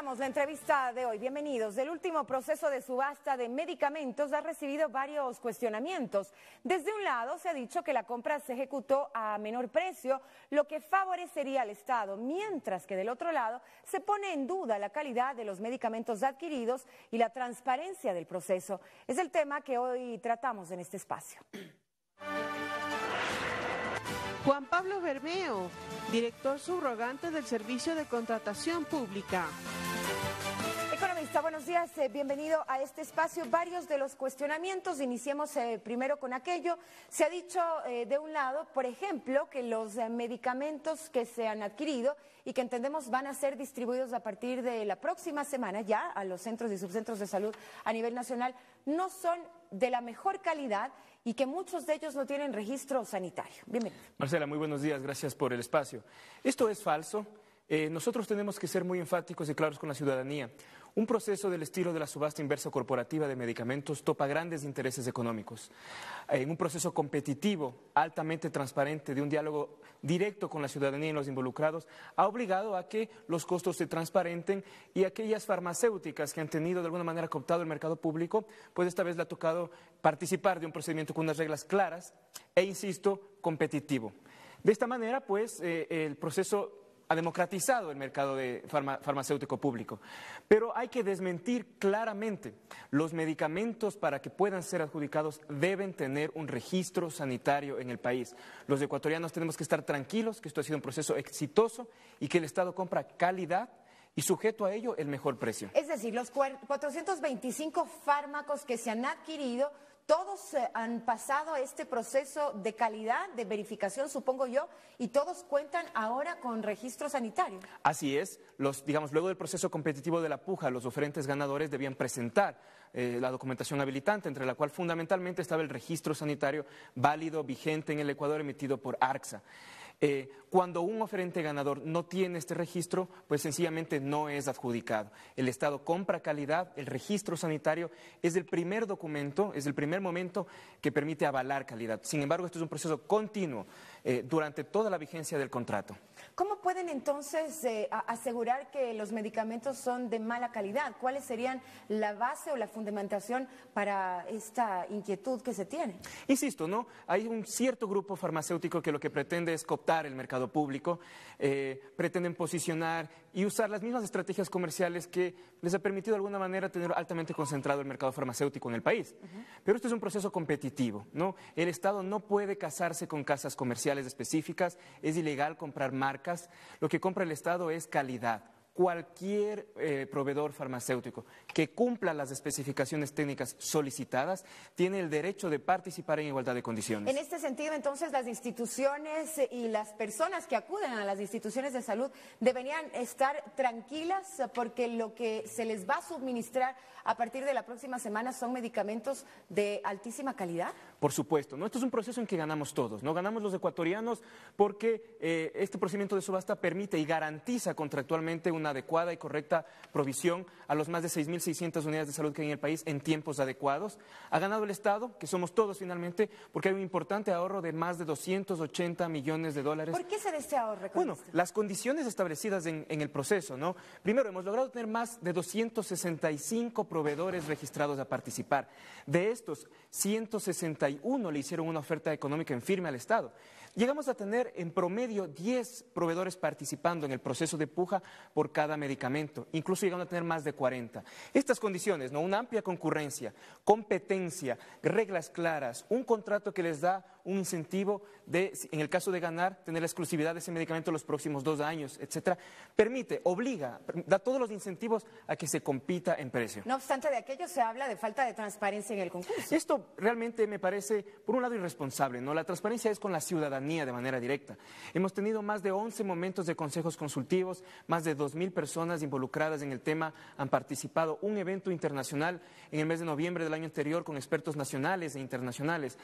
Comenzamos la entrevista de hoy. Bienvenidos. El último proceso de subasta de medicamentos ha recibido varios cuestionamientos. Desde un lado se ha dicho que la compra se ejecutó a menor precio, lo que favorecería al Estado, mientras que del otro lado se pone en duda la calidad de los medicamentos adquiridos y la transparencia del proceso. Es el tema que hoy tratamos en este espacio. Juan Pablo Bermeo, director subrogante del Servicio de Contratación Pública. Economista, buenos días, bienvenido a este espacio. Varios de los cuestionamientos, iniciemos primero con aquello. Se ha dicho de un lado, por ejemplo, que los medicamentos que se han adquirido y que entendemos van a ser distribuidos a partir de la próxima semana ya a los centros y subcentros de salud a nivel nacional, no son de la mejor calidad y que muchos de ellos no tienen registro sanitario. Bienvenido. Marcela, muy buenos días, gracias por el espacio. Esto es falso. Nosotros tenemos que ser muy enfáticos y claros con la ciudadanía. Un proceso del estilo de la subasta inversa corporativa de medicamentos topa grandes intereses económicos. En un proceso competitivo, altamente transparente, de un diálogo directo con la ciudadanía y los involucrados, ha obligado a que los costos se transparenten y aquellas farmacéuticas que han tenido de alguna manera cooptado el mercado público, pues esta vez le ha tocado participar de un procedimiento con unas reglas claras e, insisto, competitivo. De esta manera, pues, el proceso ha democratizado el mercado de farmacéutico público. Pero hay que desmentir claramente, los medicamentos para que puedan ser adjudicados deben tener un registro sanitario en el país. Los ecuatorianos tenemos que estar tranquilos que esto ha sido un proceso exitoso y que el Estado compra calidad y sujeto a ello el mejor precio. Es decir, los 425 fármacos que se han adquirido, todos han pasado este proceso de calidad, de verificación, supongo yo, y todos cuentan ahora con registro sanitario. Así es, luego del proceso competitivo de la puja, los oferentes ganadores debían presentar la documentación habilitante, entre la cual fundamentalmente estaba el registro sanitario válido, vigente en el Ecuador, emitido por ARCSA. Cuando un oferente ganador no tiene este registro, pues sencillamente no es adjudicado. El Estado compra calidad, el registro sanitario es el primer documento, es el primer momento que permite avalar calidad. Sin embargo, esto es un proceso continuo durante toda la vigencia del contrato. ¿Cómo pueden entonces asegurar que los medicamentos son de mala calidad? ¿Cuáles serían la base o la fundamentación para esta inquietud que se tiene? Insisto, ¿no? Hay un cierto grupo farmacéutico que lo que pretende es cooptar el mercado público, pretenden posicionar y usar las mismas estrategias comerciales que les ha permitido de alguna manera tener altamente concentrado el mercado farmacéutico en el país. Pero esto es un proceso competitivo, ¿no? El Estado no puede casarse con casas comerciales específicas, es ilegal comprar marcas, lo que compra el Estado es calidad. Cualquier proveedor farmacéutico que cumpla las especificaciones técnicas solicitadas tiene el derecho de participar en igualdad de condiciones. En este sentido, entonces, las instituciones y las personas que acuden a las instituciones de salud deberían estar tranquilas porque lo que se les va a suministrar a partir de la próxima semana son medicamentos de altísima calidad. Por supuesto, ¿no? Esto es un proceso en que ganamos todos, ¿no? Ganamos los ecuatorianos porque este procedimiento de subasta permite y garantiza contractualmente una adecuada y correcta provisión a los más de 6.600 unidades de salud que hay en el país en tiempos adecuados. Ha ganado el Estado, que somos todos finalmente, porque hay un importante ahorro de más de 280 millones de dólares. ¿Por qué se da este ahorro? Bueno, las condiciones establecidas en el proceso, ¿no? Primero, hemos logrado tener más de 265 proveedores registrados a participar. De estos, 161 le hicieron una oferta económica en firme al Estado. Llegamos a tener en promedio 10 proveedores participando en el proceso de puja por cada medicamento, incluso llegando a tener más de 40. Estas condiciones, ¿no? Una amplia concurrencia, competencia, reglas claras, un contrato que les da un incentivo de, en el caso de ganar, tener la exclusividad de ese medicamento los próximos 2 años, etcétera, permite, obliga, da todos los incentivos a que se compita en precio. No obstante de aquello, se habla de falta de transparencia en el concurso. Esto realmente me parece, por un lado, irresponsable, ¿no? La transparencia es con la ciudadanía de manera directa. Hemos tenido más de 11 momentos de consejos consultivos, más de 2.000 personas involucradas en el tema han participado, un evento internacional en el mes de noviembre del año anterior con expertos nacionales e internacionales,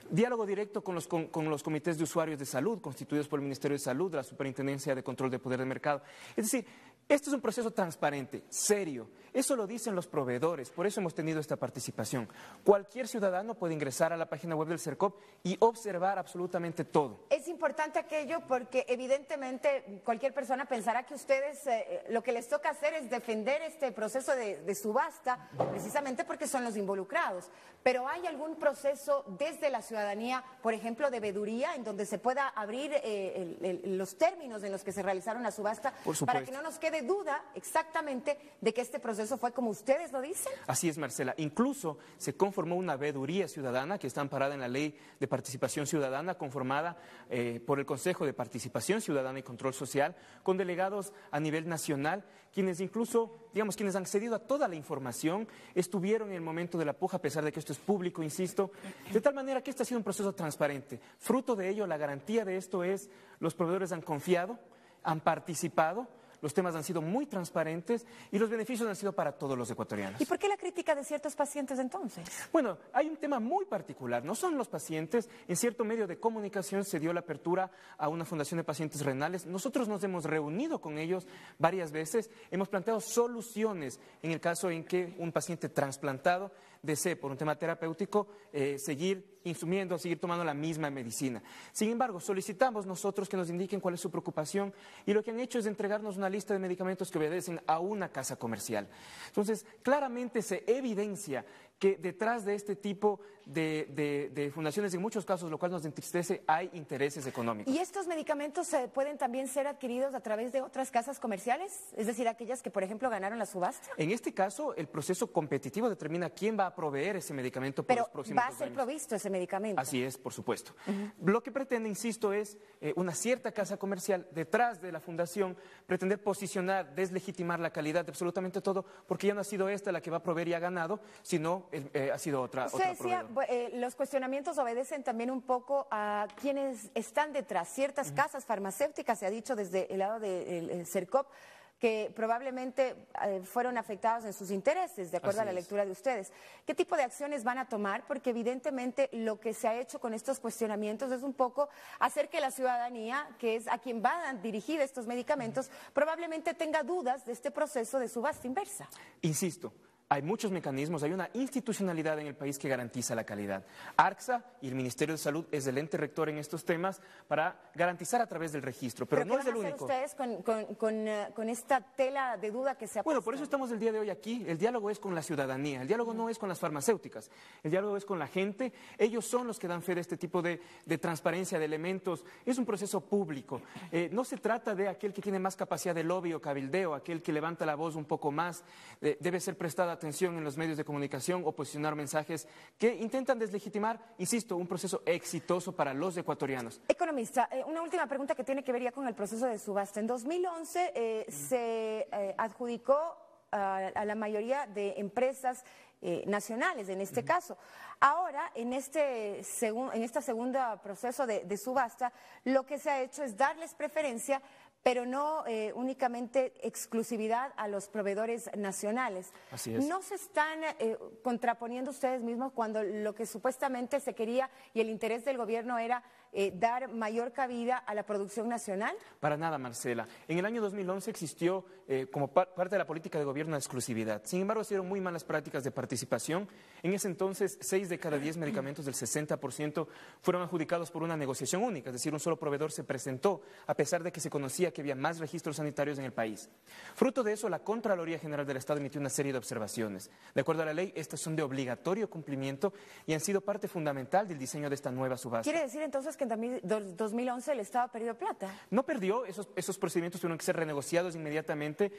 diálogo directo con los comités de usuarios de salud constituidos por el Ministerio de Salud, la Superintendencia de Control de Poder de Mercado. Es decir, Este es un proceso transparente, serio. Eso lo dicen los proveedores, por eso hemos tenido esta participación. Cualquier ciudadano puede ingresar a la página web del Sercop y observar absolutamente todo. Es importante aquello porque evidentemente cualquier persona pensará que ustedes lo que les toca hacer es defender este proceso de subasta, precisamente porque son los involucrados. Pero ¿hay algún proceso desde la ciudadanía, por ejemplo, de veeduría, en donde se pueda abrir los términos en los que se realizaron la subasta, para que no nos quede duda exactamente de que este proceso fue como ustedes lo dicen? Así es, Marcela. Incluso se conformó una veeduría ciudadana que está amparada en la Ley de Participación Ciudadana, conformada por el Consejo de Participación Ciudadana y Control Social, con delegados a nivel nacional, quienes incluso, digamos, quienes han accedido a toda la información, estuvieron en el momento de la puja, a pesar de que esto es público, insisto, de tal manera que este ha sido un proceso transparente. Fruto de ello, la garantía de esto es, los proveedores han confiado, han participado, los temas han sido muy transparentes y los beneficios han sido para todos los ecuatorianos. ¿Y por qué la crítica de ciertos pacientes entonces? Bueno, hay un tema muy particular, no son los pacientes, en cierto medio de comunicación se dio la apertura a una fundación de pacientes renales, nosotros nos hemos reunido con ellos varias veces, hemos planteado soluciones en el caso en que un paciente trasplantado desee, por un tema terapéutico, seguir insumiendo, seguir tomando la misma medicina. Sin embargo, solicitamos nosotros que nos indiquen cuál es su preocupación y lo que han hecho es entregarnos una lista de medicamentos que obedecen a una casa comercial. Entonces, claramente se evidencia que detrás de este tipo de fundaciones, en muchos casos, lo cual nos entristece, hay intereses económicos. ¿Y estos medicamentos pueden también ser adquiridos a través de otras casas comerciales? Es decir, aquellas que, por ejemplo, ganaron la subasta. En este caso, el proceso competitivo determina quién va a proveer ese medicamento por los próximos 2 años. Pero va a ser provisto ese medicamento. Así es, por supuesto. Lo que pretende, insisto, es una cierta casa comercial detrás de la fundación, pretender posicionar, deslegitimar la calidad de absolutamente todo, porque ya no ha sido esta la que va a proveer y ha ganado, sino ha sido otra decía, los cuestionamientos obedecen también un poco a quienes están detrás. Ciertas casas farmacéuticas, se ha dicho desde el lado del Sercop, que probablemente fueron afectados en sus intereses, de acuerdo a la lectura de ustedes. ¿Qué tipo de acciones van a tomar? Porque evidentemente lo que se ha hecho con estos cuestionamientos es un poco hacer que la ciudadanía, que es a quien van dirigidos estos medicamentos, probablemente tenga dudas de este proceso de subasta inversa. Insisto. Hay muchos mecanismos, hay una institucionalidad en el país que garantiza la calidad. ARCSA y el Ministerio de Salud es el ente rector en estos temas para garantizar a través del registro, pero no es el único. ¿Qué van a hacer ustedes con esta tela de duda que se ha puesto? Bueno, por eso estamos el día de hoy aquí. El diálogo es con la ciudadanía, el diálogo no es con las farmacéuticas, el diálogo es con la gente. Ellos son los que dan fe de este tipo de transparencia de elementos. Es un proceso público. No se trata de aquel que tiene más capacidad de lobby o cabildeo, aquel que levanta la voz un poco más. Debe ser prestada atención en los medios de comunicación o posicionar mensajes que intentan deslegitimar, insisto, un proceso exitoso para los ecuatorianos. Economista, una última pregunta que tiene que ver ya con el proceso de subasta. En 2011 se adjudicó a la mayoría de empresas nacionales, en este caso. Ahora, en este segundo proceso de subasta, lo que se ha hecho es darles preferencia, pero no únicamente exclusividad a los proveedores nacionales. Así es. ¿No se están contraponiendo ustedes mismos cuando lo que supuestamente se quería y el interés del gobierno era dar mayor cabida a la producción nacional? Para nada, Marcela. En el año 2011 existió como parte de la política de gobierno la exclusividad. Sin embargo, se dieron muy malas prácticas de participación. En ese entonces, 6 de cada 10 medicamentos, del 60%, fueron adjudicados por una negociación única, es decir, un solo proveedor se presentó, a pesar de que se conocía que había más registros sanitarios en el país. Fruto de eso, la Contraloría General del Estado emitió una serie de observaciones. De acuerdo a la ley, estas son de obligatorio cumplimiento y han sido parte fundamental del diseño de esta nueva subasta. ¿Quiere decir entonces que en 2011 el Estado perdió plata? No perdió, esos procedimientos tuvieron que ser renegociados inmediatamente.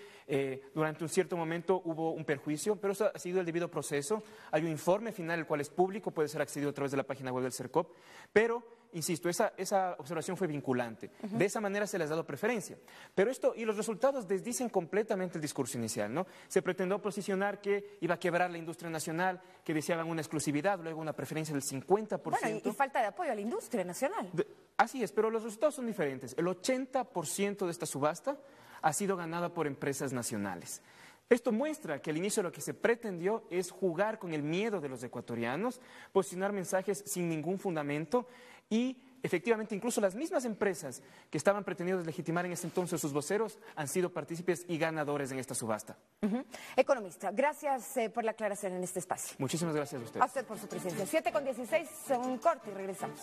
Durante un cierto momento hubo un perjuicio, pero eso ha sido el debido proceso. Hay un informe final, el cual es público, puede ser accedido a través de la página web del Sercop, pero insisto, esa observación fue vinculante. De esa manera se les ha dado preferencia. Pero esto, y los resultados desdicen completamente el discurso inicial, ¿no? Se pretendió posicionar que iba a quebrar la industria nacional, que deseaban una exclusividad, luego una preferencia del 50%. Bueno, y falta de apoyo a la industria nacional. Así es, pero los resultados son diferentes. El 80% de esta subasta ha sido ganada por empresas nacionales. Esto muestra que al inicio lo que se pretendió es jugar con el miedo de los ecuatorianos, posicionar mensajes sin ningún fundamento y efectivamente, incluso las mismas empresas que estaban pretendiendo deslegitimar en ese entonces sus voceros han sido partícipes y ganadores en esta subasta. Economista, gracias por la aclaración en este espacio. Muchísimas gracias a usted. A usted por su presencia. 7:16, un corte y regresamos.